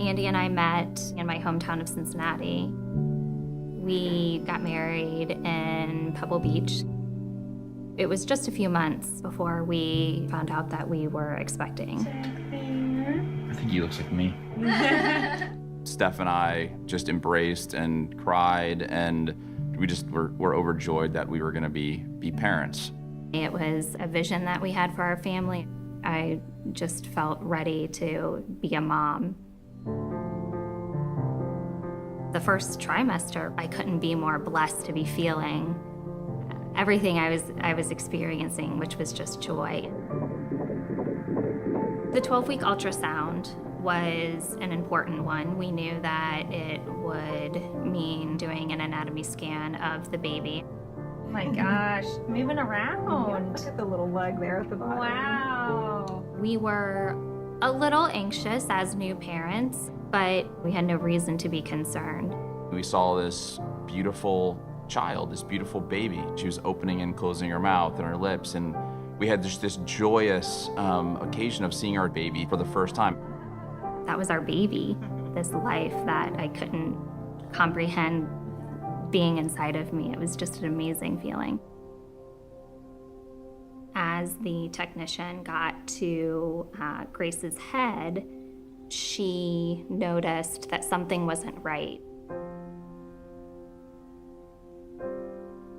Andy and I met in my hometown of Cincinnati. We got married in Pebble Beach. It was just a few months before we found out that we were expecting. I think he looks like me. Steph and I just embraced and cried, and we just were overjoyed that we were going to be parents. It was a vision that we had for our family. I just felt ready to be a mom. The first trimester, I couldn't be more blessed to be feeling everything I was experiencing, which was just joy. The 12-week ultrasound was an important one. We knew that it would mean doing an anatomy scan of the baby. Oh my gosh, moving around. Look at the little leg there at the bottom. Wow. We were a little anxious as new parents, but we had no reason to be concerned. We saw this beautiful child, this beautiful baby. She was opening and closing her mouth and her lips, and we had just this joyous occasion of seeing our baby for the first time. That was our baby, this life that I couldn't comprehend being inside of me. It was just an amazing feeling. As the technician got to Grace's head, she noticed that something wasn't right.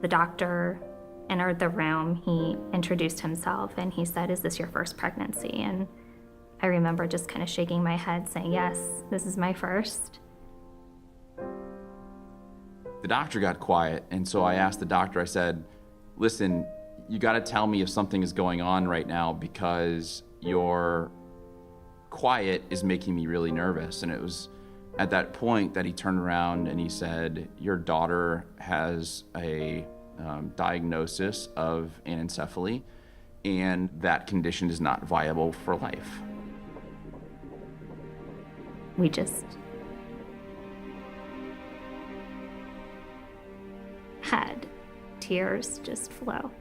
The doctor entered the room. He introduced himself and he said, "Is this your first pregnancy?" And I remember just kind of shaking my head saying, "Yes, this is my first." The doctor got quiet, and so I asked the doctor, I said, "Listen, you got to tell me if something is going on right now, because your quiet is making me really nervous." And it was at that point that he turned around and he said, "Your daughter has a diagnosis of anencephaly, and that condition is not viable for life." We just had tears just flow.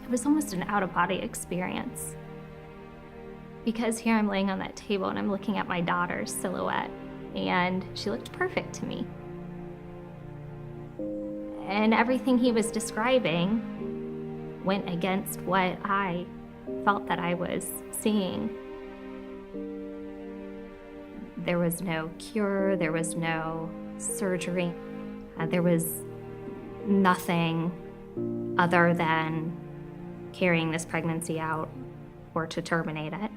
It was almost an out-of-body experience, because here I'm laying on that table and I'm looking at my daughter's silhouette, and she looked perfect to me. And everything he was describing went against what I felt that I was seeing. There was no cure, there was no surgery, there was nothing other than carrying this pregnancy out or to terminate it.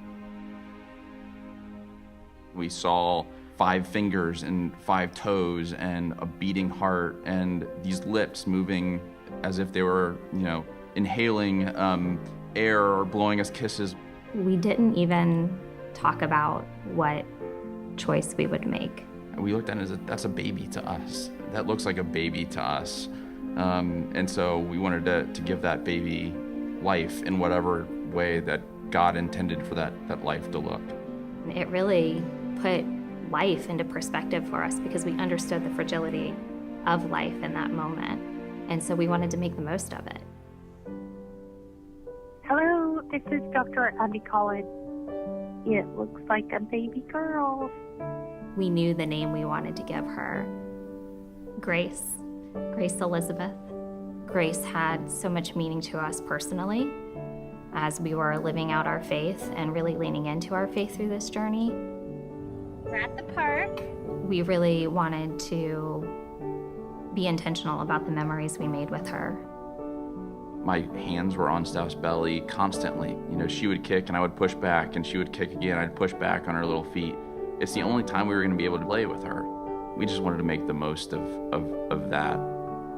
We saw 5 fingers and 5 toes and a beating heart and these lips moving as if they were, inhaling air or blowing us kisses. We didn't even talk about what choice we would make. We looked at it as that's a baby to us. That looks like a baby to us. And so we wanted to give that baby life in whatever way that God intended for that life to look. It really put life into perspective for us, because we understood the fragility of life in that moment. And so we wanted to make the most of it. Hello, this is Dr. Andy Collins. It looks like a baby girl. We knew the name we wanted to give her. Grace Elizabeth. Grace had so much meaning to us personally as we were living out our faith and really leaning into our faith through this journey. We're at the park. We really wanted to be intentional about the memories we made with her. My hands were on Steph's belly constantly. She would kick and I would push back, and she would kick again, I'd push back on her little feet. It's the only time we were gonna be able to play with her. We just wanted to make the most of that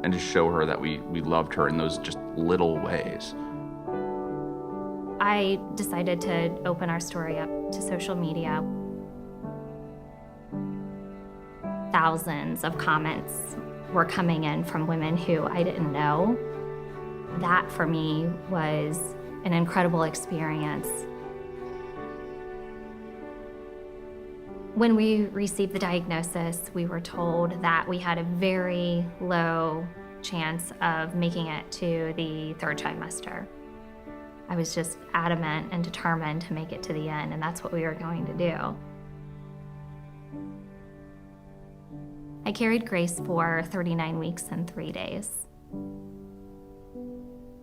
and just show her that we loved her in those just little ways. I decided to open our story up to social media. Thousands of comments were coming in from women who I didn't know. That for me was an incredible experience. When we received the diagnosis, we were told that we had a very low chance of making it to the 3rd trimester. I was just adamant and determined to make it to the end, and that's what we were going to do. I carried Grace for 39 weeks and 3 days.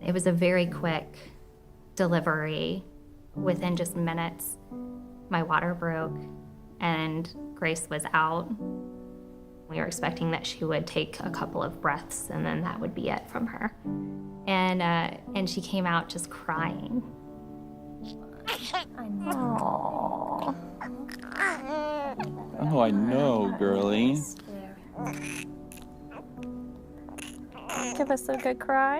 It was a very quick delivery. Within just minutes, my water broke and Grace was out. We were expecting that she would take a couple of breaths and then that would be it from her. And she came out just crying. Aww. Oh, I know, girlie. Give us a good cry.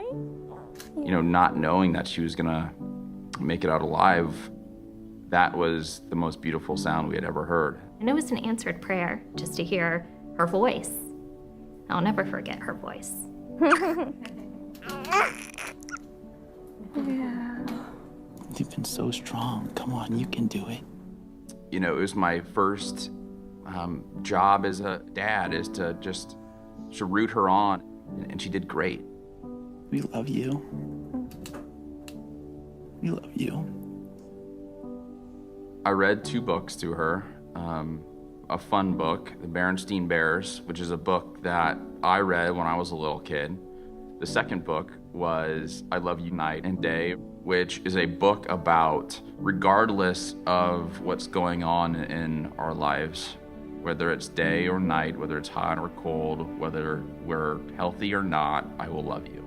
You know, not knowing that she was gonna make it out alive, that was the most beautiful sound we had ever heard. And it was an answered prayer just to hear her voice. I'll never forget her voice. You've been so strong. Come on, you can do it. You know, it was my first job as a dad, is to just to root her on, and she did great. We love you. We love you. I read 2 books to her. A fun book, The Berenstain Bears, which is a book that I read when I was a little kid. The second book was I Love You Night and Day, which is a book about, regardless of what's going on in our lives, whether it's day or night, whether it's hot or cold, whether we're healthy or not, I will love you.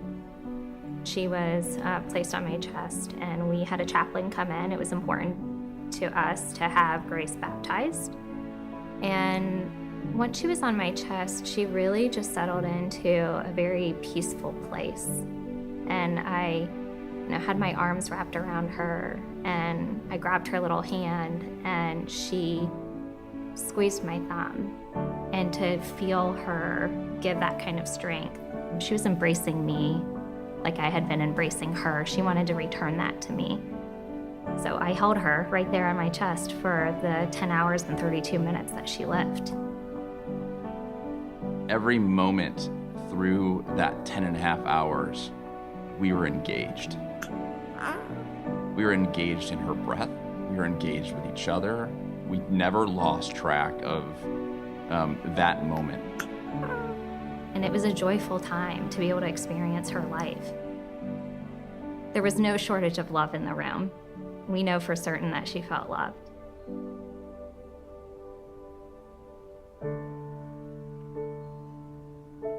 She was placed on my chest and we had a chaplain come in. It was important to us to have Grace baptized. And once she was on my chest, she really just settled into a very peaceful place. And I had my arms wrapped around her and I grabbed her little hand and she squeezed my thumb. And to feel her give that kind of strength, she was embracing me like I had been embracing her. She wanted to return that to me. So I held her right there on my chest for the 10 hours and 32 minutes that she lived. Every moment through that 10.5 hours, we were engaged. We were engaged in her breath. We were engaged with each other. We never lost track of that moment. And it was a joyful time to be able to experience her life. There was no shortage of love in the room. We know for certain that she felt loved.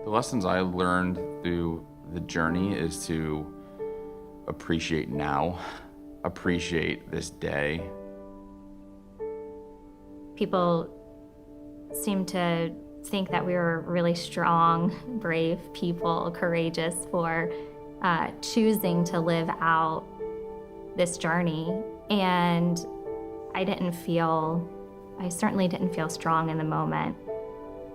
The lessons I learned through the journey is to appreciate now, appreciate this day. People seem to think that we were really strong, brave people, courageous for choosing to live out this journey. And I certainly didn't feel strong in the moment.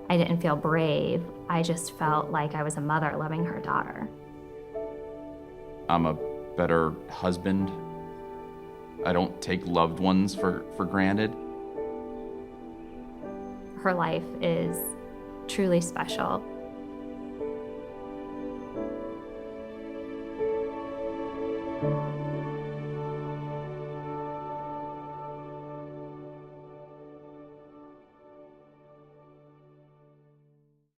I didn't feel brave. I just felt like I was a mother loving her daughter. I'm a better husband. I don't take loved ones for granted. Her life is truly special.